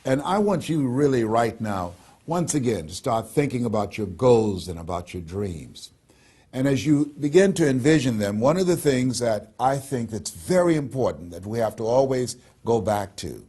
And I want you really right now, once again, to start thinking about your goals and about your dreams. And as you begin to envision them, one of the things that I think that's very important that we have to always go back to,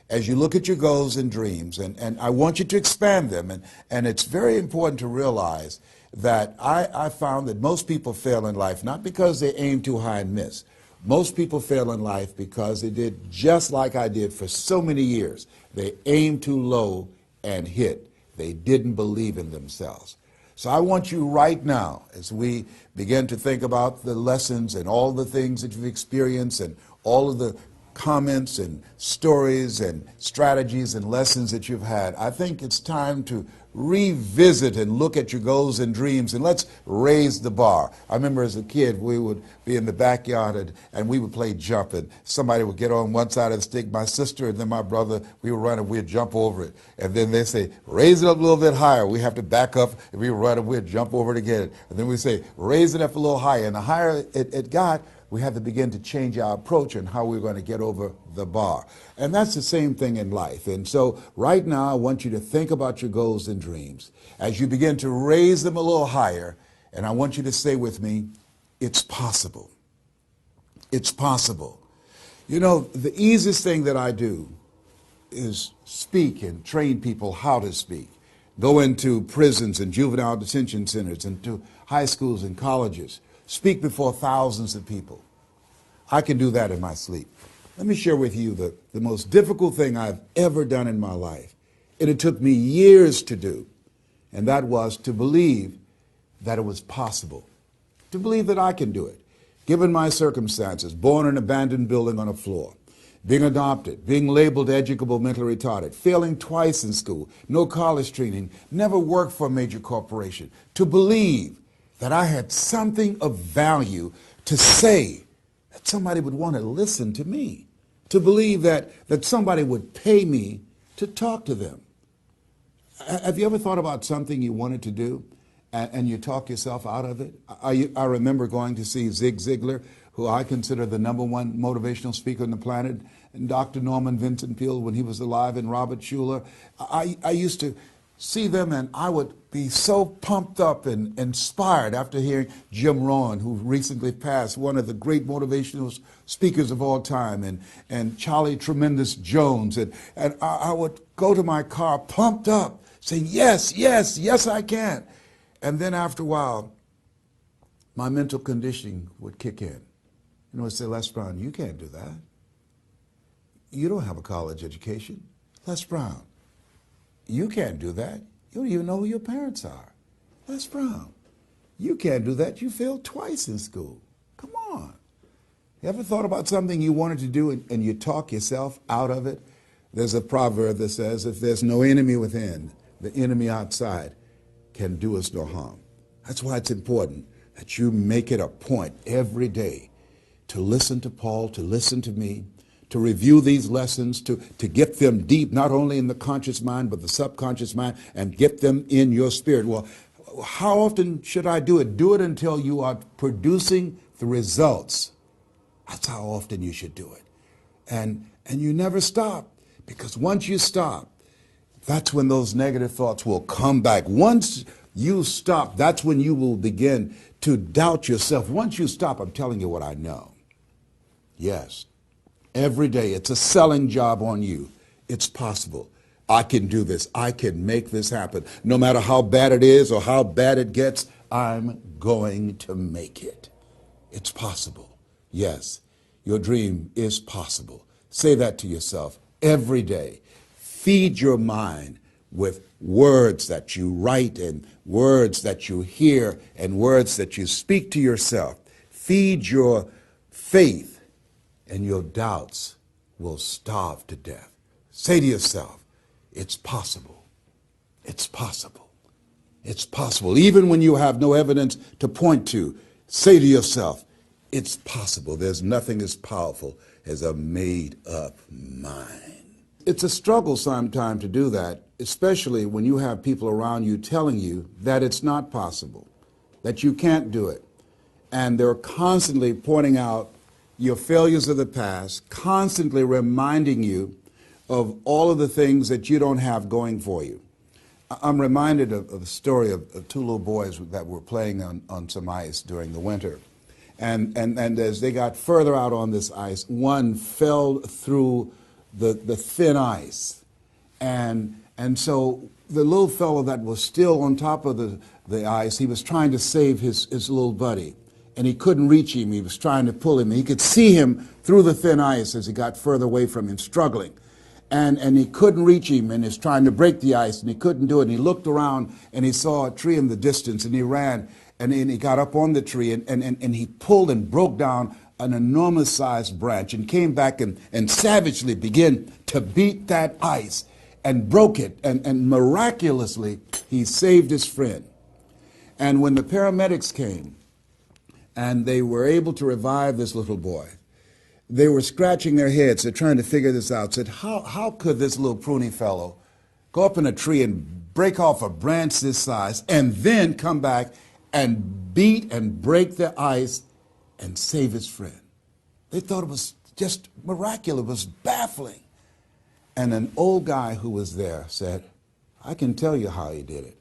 as you look at your goals and dreams, and I want you to expand them, and it's very important to realize that I found that most people fail in life, not because they aim too high and miss. Most people fail in life because they did just like I did for so many years. They aimed too low and hit. They didn't believe in themselves. So I want you right now, as we begin to think about the lessons and all the things that you've experienced and all of the comments and stories and strategies and lessons that you've had, I think it's time to revisit and look at your goals and dreams, and let's raise the bar. I remember as a kid, we would be in the backyard and we would play jump, and somebody would get on one side of the stick, my sister and then my brother, we would run and we'd jump over it. And then they say, raise it up a little bit higher. We have to back up and we would run and we'd jump over it again. And then we say, raise it up a little higher. And the higher it got, we had to begin to change our approach and how we're going to get over the bar. And that's the same thing in life. And so right now, I want you to think about your goals and dreams. As you begin to raise them a little higher, and I want you to say with me, it's possible. It's possible. You know, the easiest thing that I do is speak and train people how to speak. Go into prisons and juvenile detention centers and to high schools and colleges. Speak before thousands of people. I can do that in my sleep. Let me share with you the most difficult thing I've ever done in my life. And it took me years to do. And that was to believe that it was possible. To believe that I can do it. Given my circumstances, born in an abandoned building on a floor, being adopted, being labeled educable mentally retarded, failing twice in school, no college training, never worked for a major corporation. To believe that I had something of value to say, that somebody would want to listen to me, to believe that somebody would pay me to talk to them. Have you ever thought about something you wanted to do and you talk yourself out of it? I remember going to see Zig Ziglar, who I consider the #1 motivational speaker on the planet, and Dr. Norman Vincent Peale when he was alive, and Robert Schuller. I used to see them, and I would be so pumped up and inspired after hearing Jim Rohn, who recently passed, one of the great motivational speakers of all time, and Charlie Tremendous Jones. And I would go to my car pumped up, saying, yes, yes, yes, I can. And then after a while, my mental conditioning would kick in. And I would say, Les Brown, you can't do that. You don't have a college education. Les Brown, you can't do that. You don't even know who your parents are. Les Brown, you can't do that. You failed twice in school. Come on. You ever thought about something you wanted to do and you talk yourself out of it? There's a proverb that says, if there's no enemy within, the enemy outside can do us no harm. That's why it's important that you make it a point every day to listen to Paul, to listen to me, to review these lessons, to get them deep, not only in the conscious mind, but the subconscious mind, and get them in your spirit. Well, how often should I do it? Do it until you are producing the results. That's how often you should do it. And you never stop, because once you stop, that's when those negative thoughts will come back. Once you stop, that's when you will begin to doubt yourself. Once you stop, I'm telling you what I know. Yes. Every day, it's a selling job on you. It's possible. I can do this. I can make this happen. No matter how bad it is or how bad it gets, I'm going to make it. It's possible. Yes, your dream is possible. Say that to yourself every day. Feed your mind with words that you write and words that you hear and words that you speak to yourself. Feed your faith, and your doubts will starve to death. Say to yourself, it's possible. It's possible. It's possible. Even when you have no evidence to point to, say to yourself, it's possible. There's nothing as powerful as a made-up mind. It's a struggle sometimes to do that, especially when you have people around you telling you that it's not possible, that you can't do it. And they're constantly pointing out your failures of the past, constantly reminding you of all of the things that you don't have going for you. I'm reminded of the story of two little boys that were playing on some ice during the winter. And as they got further out on this ice, one fell through the thin ice. And so the little fellow that was still on top of the ice, he was trying to save his little buddy. And he couldn't reach him. He was trying to pull him. He could see him through the thin ice as he got further away from him, struggling. And he couldn't reach him, and he's trying to break the ice, and he couldn't do it. And he looked around, and he saw a tree in the distance, and he ran, and then he got up on the tree, and he pulled and broke down an enormous-sized branch and came back and savagely began to beat that ice and broke it, and miraculously, he saved his friend. And when the paramedics came, and they were able to revive this little boy, they were scratching their heads. They're trying to figure this out. Said, how could this little pruny fellow go up in a tree and break off a branch this size and then come back and beat and break the ice and save his friend? They thought it was just miraculous. It was baffling. And an old guy who was there said, I can tell you how he did it.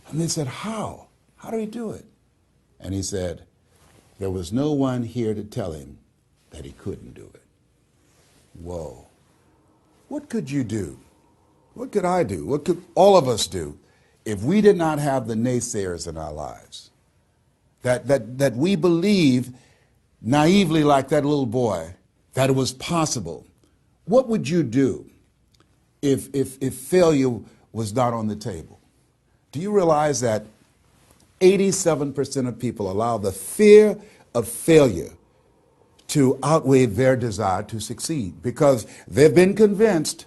And they said, how? How did he do it? And he said, there was no one here to tell him that he couldn't do it. Whoa. What could you do? What could I do? What could all of us do if we did not have the naysayers in our lives? That we believe naively, like that little boy, that it was possible. What would you do if failure was not on the table? Do you realize that 87% of people allow the fear of failure to outweigh their desire to succeed because they've been convinced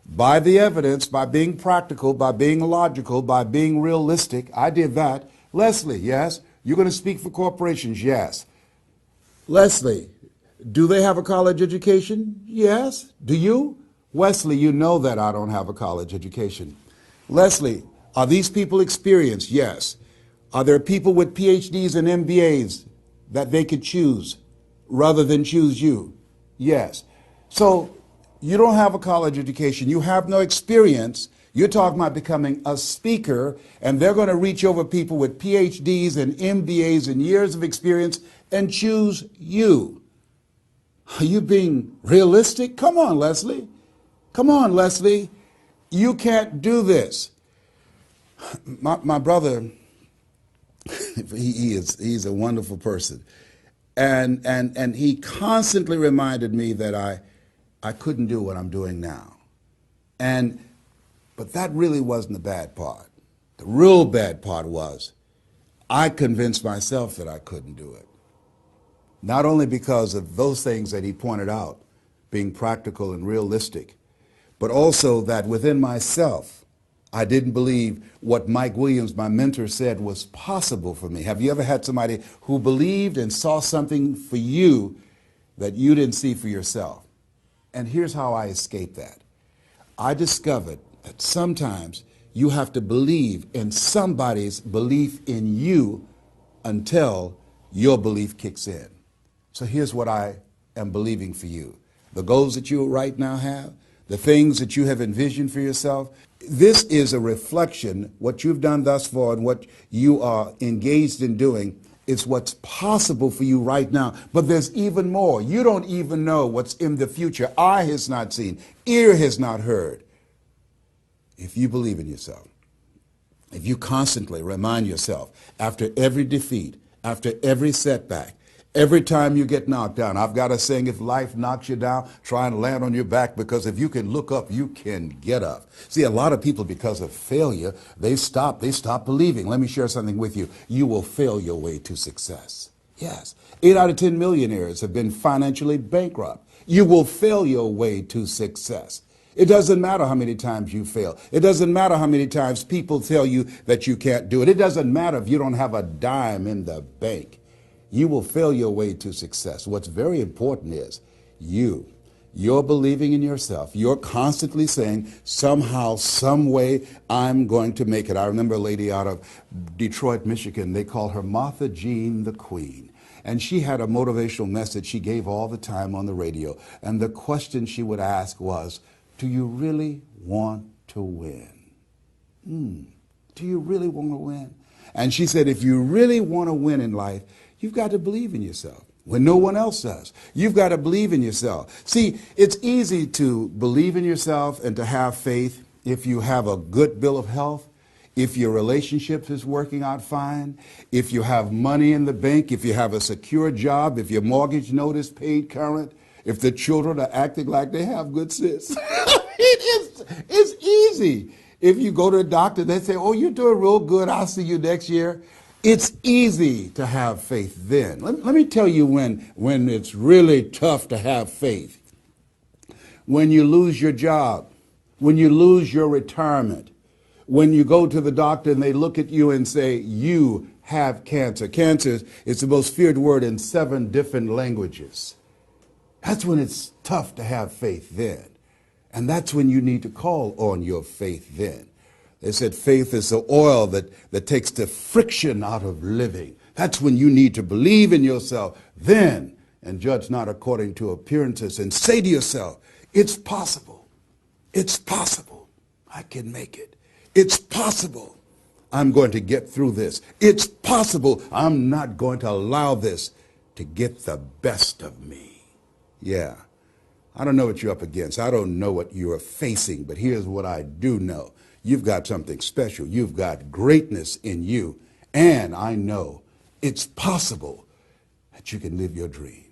by the evidence, by being practical, by being logical, by being realistic. I did that. Leslie, yes. You're going to speak for corporations? Yes. Leslie, do they have a college education? Yes. Do you? Wesley, you know that I don't have a college education. Leslie, are these people experienced? Yes. Are there people with PhDs and MBAs that they could choose rather than choose you? Yes. So you don't have a college education. You have no experience. You're talking about becoming a speaker, and they're going to reach over people with PhDs and MBAs and years of experience and choose you. Are you being realistic? Come on, Leslie. Come on, Leslie. You can't do this. My brother, he's a wonderful person. And he constantly reminded me that I couldn't do what I'm doing now. But that really wasn't the bad part. The real bad part was I convinced myself that I couldn't do it. Not only because of those things that he pointed out, being practical and realistic, but also that within myself, I didn't believe what Mike Williams, my mentor, said was possible for me. Have you ever had somebody who believed and saw something for you that you didn't see for yourself? And here's how I escaped that. I discovered that sometimes you have to believe in somebody's belief in you until your belief kicks in. So here's what I am believing for you. The goals that you right now have, the things that you have envisioned for yourself, this is a reflection, what you've done thus far and what you are engaged in doing. It's what's possible for you right now. But there's even more. You don't even know what's in the future. Eye has not seen, ear has not heard. If you believe in yourself, if you constantly remind yourself after every defeat, after every setback, every time you get knocked down, I've got a saying, if life knocks you down, try and land on your back, because if you can look up, you can get up. See, a lot of people, because of failure, they stop believing. Let me share something with you. You will fail your way to success. Yes. 8 out of 10 millionaires have been financially bankrupt. You will fail your way to success. It doesn't matter how many times you fail. It doesn't matter how many times people tell you that you can't do it. It doesn't matter if you don't have a dime in the bank. You will fail your way to success. What's very important is you're believing in yourself. You're constantly saying, somehow, some way, I'm going to make it. I remember a lady out of Detroit, Michigan. They call her Martha Jean the Queen. And she had a motivational message she gave all the time on the radio. And the question she would ask was, do you really want to win? Do you really want to win? And she said, if you really want to win in life, you've got to believe in yourself when no one else does. You've got to believe in yourself. See, it's easy to believe in yourself and to have faith if you have a good bill of health, if your relationship is working out fine, if you have money in the bank, if you have a secure job, if your mortgage note is paid current, if the children are acting like they have good sense. It's easy. If you go to a doctor, they say, oh, you're doing real good, I'll see you next year. It's easy to have faith then. Let me tell you when it's really tough to have faith. When you lose your job, when you lose your retirement, when you go to the doctor and they look at you and say, you have cancer. Cancer is the most feared word in 7 different languages. That's when it's tough to have faith then. And that's when you need to call on your faith then. They said faith is the oil that takes the friction out of living. That's when you need to believe in yourself then and judge not according to appearances and say to yourself, it's possible. It's possible. I can make it. It's possible. I'm going to get through this. It's possible. I'm not going to allow this to get the best of me. Yeah. I don't know what you're up against. I don't know what you are facing, but here's what I do know. You've got something special. You've got greatness in you. And I know it's possible that you can live your dream.